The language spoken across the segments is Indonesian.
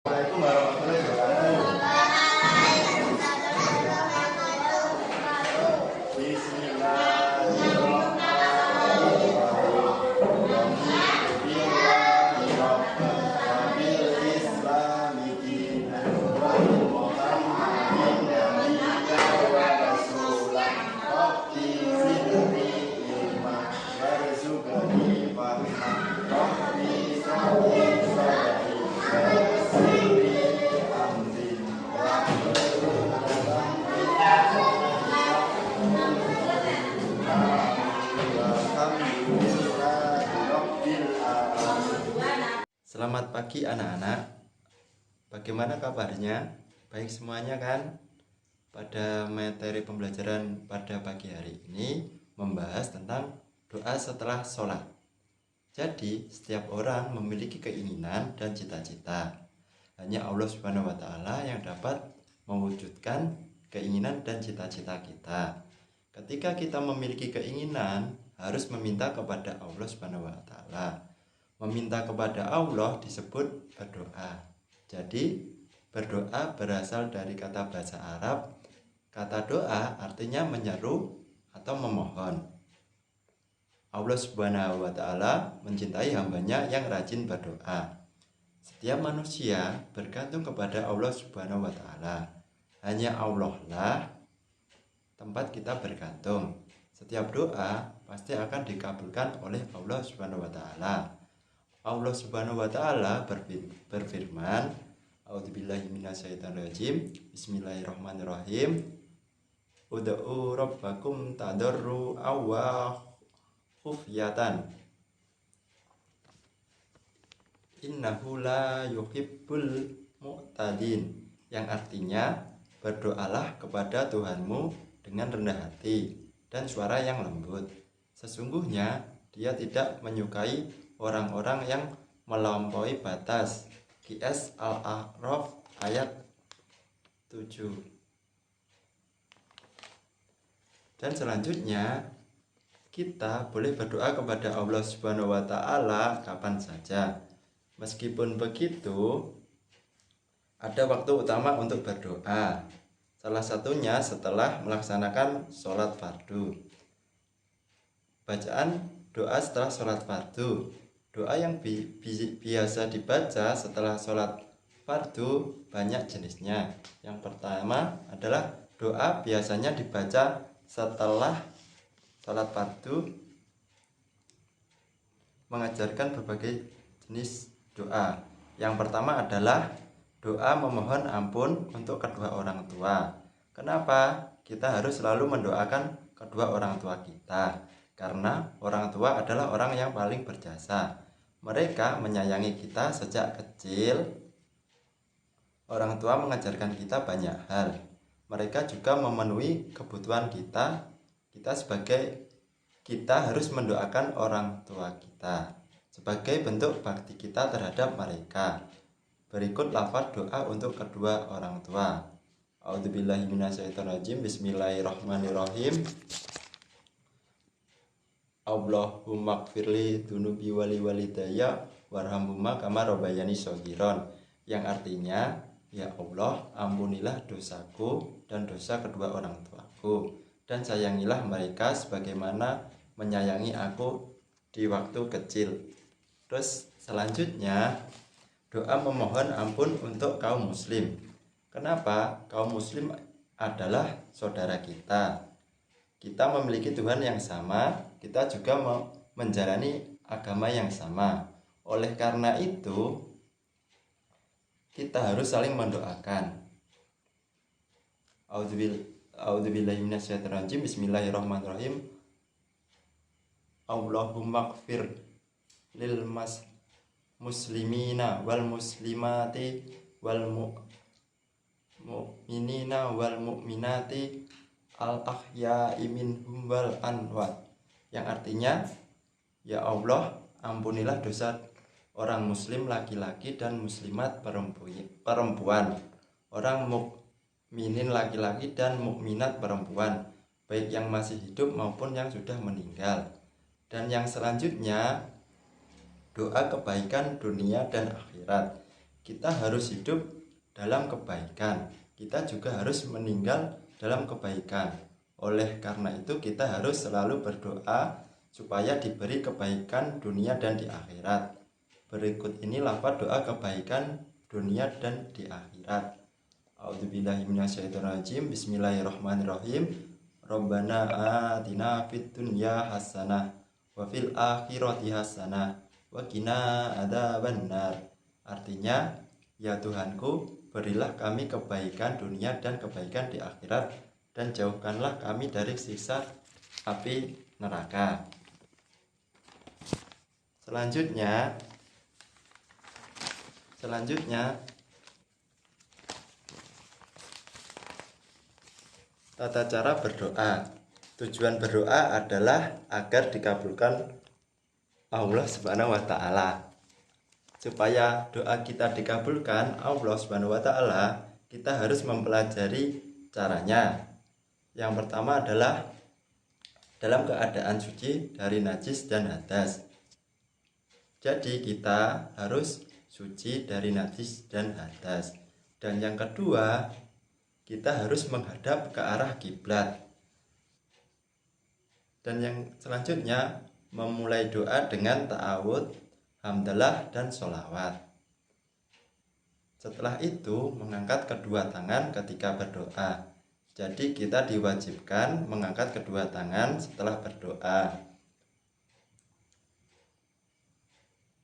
Assalamualaikum warahmatullahi wabarakatuh. Selamat pagi anak-anak. Bagaimana kabarnya? Baik semuanya kan? Pada materi pembelajaran pada pagi hari ini membahas tentang doa setelah sholat. Jadi setiap orang memiliki keinginan dan cita-cita. Hanya Allah Subhanahu wa Ta'ala yang dapat mewujudkan keinginan dan cita-cita kita. Ketika kita memiliki keinginan, harus meminta kepada Allah Subhanahu wa Ta'ala. Meminta kepada Allah disebut berdoa. Jadi berdoa berasal dari kata bahasa Arab. Kata doa artinya menyeru atau memohon. Allah Subhanahu wa Ta'ala mencintai hambanya yang rajin berdoa. Setiap manusia bergantung kepada Allah Subhanahu wa Ta'ala. Hanya Allah lah tempat kita bergantung. Setiap doa pasti akan dikabulkan oleh Allah Subhanahu wa Ta'ala. Allah Subhanahu wa Ta'ala berfirman, A'udzubillahi minasyaitonirrajim. Bismillahirrahmanirrahim. Ud'u rabbakum tadarru'an wa khufyatan. Innahu la yuhibbul mu'tadin. Yang artinya, berdoalah kepada Tuhanmu dengan rendah hati dan suara yang lembut. Sesungguhnya Dia tidak menyukai orang-orang yang melampaui batas. QS Al-A'raf ayat 7. Dan selanjutnya kita boleh berdoa kepada Allah Subhanahu wa Ta'ala kapan saja. Meskipun begitu, ada waktu utama untuk berdoa. Salah satunya setelah melaksanakan sholat fardu. Bacaan doa setelah sholat fardu. Doa yang biasa dibaca setelah sholat fardu banyak jenisnya. Yang pertama adalah doa biasanya dibaca setelah sholat fardu, mengajarkan berbagai jenis doa. Yang pertama adalah doa memohon ampun untuk kedua orang tua. Kenapa kita harus selalu mendoakan kedua orang tua kita? Karena orang tua adalah orang yang paling berjasa. Mereka menyayangi kita sejak kecil. Orang tua mengajarkan kita banyak hal. Mereka juga memenuhi kebutuhan kita. Kita harus mendoakan orang tua kita sebagai bentuk bakti kita terhadap mereka. Berikut lafaz doa untuk kedua orang tua. A'udzubillahi minasyaitonirrajim. Bismillahirrahmanirrahim. Allahumma gfirli dunubi wali walidayya warhamhuma kama rabbayani shaghiran. Yang artinya, ya Allah, ampunilah dosaku dan dosa kedua orang tuaku, dan sayangilah mereka sebagaimana menyayangi aku di waktu kecil. Terus selanjutnya doa memohon ampun untuk kaum muslim. Kenapa? Kaum muslim adalah saudara kita. Kita memiliki Tuhan yang sama, kita juga menjalani agama yang sama. Oleh karena itu, kita harus saling mendoakan. A'udzubillahi minasyaitonirrajim. Bismillahirrahmanirrahim. Allahumma gfir lil muslimina wal muslimati wal mu'minina wal mu'minati al-ahya'i minhum wal anwat. Yang artinya, ya Allah, ampunilah dosa orang muslim laki-laki dan muslimat perempuan, orang mukminin laki-laki dan mukminat perempuan, baik yang masih hidup maupun yang sudah meninggal. Dan yang selanjutnya, doa kebaikan dunia dan akhirat. kita harus hidup dalam kebaikan. Kita juga harus meninggal dalam kebaikan. Oleh karena itu kita harus selalu berdoa supaya diberi kebaikan dunia dan di akhirat. Berikut ini lafaz doa kebaikan dunia dan di akhirat. A'udzubillahi minasyaitonirrajim. Bismillahirrahmanirrahim. Rabbana atina fid dunya hasanah wa fil akhirati hasanah wa qina adzabannar. Artinya, ya Tuhanku, berilah kami kebaikan dunia dan kebaikan di akhirat, dan jauhkanlah kami dari siksa api neraka. Selanjutnya tata cara berdoa. Tujuan berdoa adalah agar dikabulkan Allah Subhanahu wa taala. Supaya doa kita dikabulkan Allah Subhanahu wa taala, kita harus mempelajari caranya. Yang pertama adalah dalam keadaan suci dari najis dan hadas. Jadi kita harus suci dari najis dan hadas. Dan yang kedua, kita harus menghadap ke arah kiblat. Dan yang selanjutnya, memulai doa dengan ta'awud, hamdalah, dan sholawat. Setelah itu, mengangkat kedua tangan ketika berdoa. Jadi kita diwajibkan mengangkat kedua tangan setelah berdoa.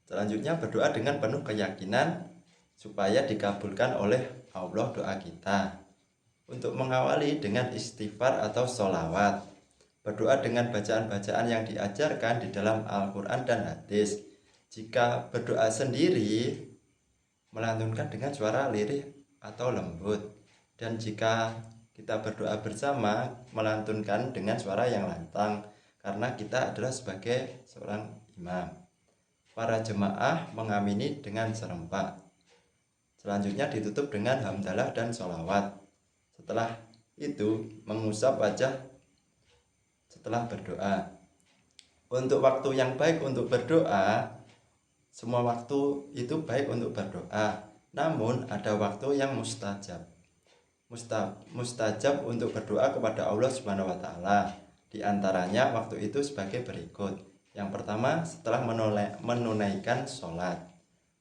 Selanjutnya berdoa dengan penuh keyakinan supaya dikabulkan oleh Allah doa kita. Untuk mengawali dengan istighfar atau sholawat. Berdoa dengan bacaan-bacaan yang diajarkan di dalam Al-Quran dan hadis. Jika berdoa sendiri, melantunkan dengan suara lirih atau lembut. Dan jika kita berdoa bersama, melantunkan dengan suara yang lantang, karena kita adalah sebagai seorang imam. Para jemaah mengamini dengan serempak. Selanjutnya ditutup dengan hamdalah dan sholawat. Setelah itu mengusap wajah setelah berdoa. Untuk waktu yang baik untuk berdoa, semua waktu itu baik untuk berdoa. Namun ada waktu yang mustajab. Mustajab untuk berdoa kepada Allah Subhanahu wa taala. Di antaranya waktu itu sebagai berikut. Yang pertama, setelah menunaikan sholat,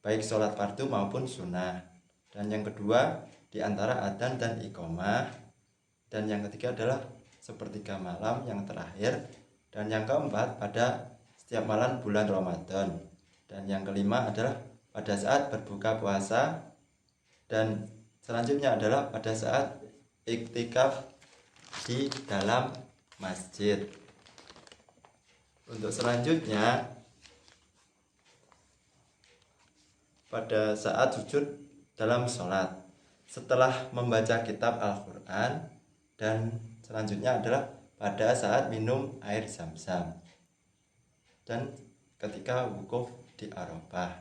baik sholat fardu maupun sunnah. Dan yang kedua, di antara adzan dan iqamah. Dan yang ketiga adalah sepertiga malam yang terakhir. Dan yang keempat pada setiap malam bulan Ramadan. Dan yang kelima adalah pada saat berbuka puasa. Dan selanjutnya adalah pada saat iktikaf di dalam masjid. Untuk selanjutnya, pada saat sujud dalam sholat, setelah membaca kitab Al-Quran, dan selanjutnya adalah pada saat minum air zam-zam, dan ketika wukuf di Arafah.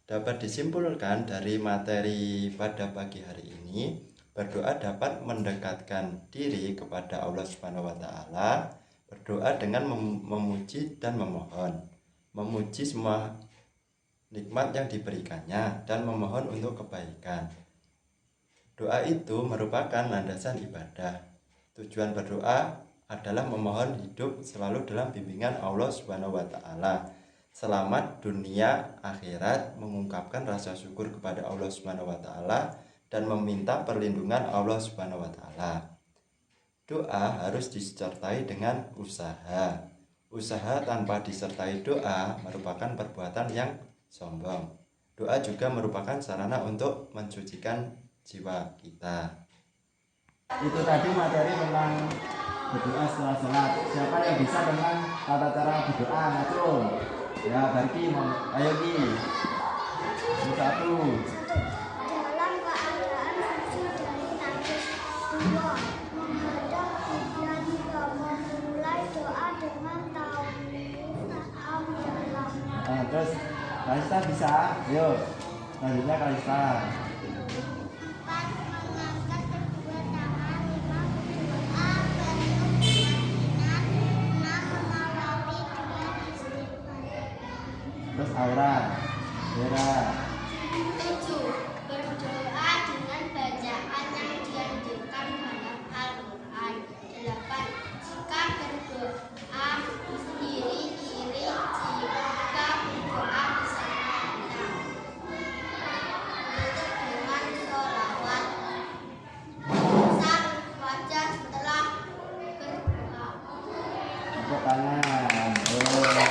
Dapat disimpulkan dari materi pada pagi hari ini, berdoa dapat mendekatkan diri kepada Allah Subhanahu wa taala. Berdoa dengan memuji dan memohon, memuji semua nikmat yang diberikannya dan memohon untuk kebaikan. Doa itu merupakan landasan ibadah. Tujuan berdoa adalah memohon hidup selalu dalam bimbingan Allah Subhanahu wa taala. Selamat dunia akhirat, mengungkapkan rasa syukur kepada Allah Subhanahu wa taala dan meminta perlindungan Allah Subhanahu wa taala. Doa harus disertai dengan usaha. Usaha tanpa disertai doa merupakan perbuatan yang sombong. Doa juga merupakan sarana untuk mensucikan jiwa kita. Itu tadi materi tentang berdoa setelah sholat. Siapa yang bisa tentang tata cara berdoa? Ngatur. Ya, Barki, ayo Ki. Satu. Dalam keadaan suci dari najis. 2. Menghadap kiblat. 3. Memulai doa dengan hamdalah. Terus Kalista bisa? Yuk. Selanjutnya Kalista. 4. Mengangkat kedua tangan. 5. Berdoa penuh keyakinan. 6. Mengawali dengan istighfar. Terus Aura. 7. Hera. 7. Berdoa dengan bacaan yang dianjurkan dalam Al-Quran. 8. Jika berdoa iri-iri, jika berdoa bersama-sama. Tutup dengan sholawat. Saat wajah setelah berdoa. Tepuk tangan. Oh.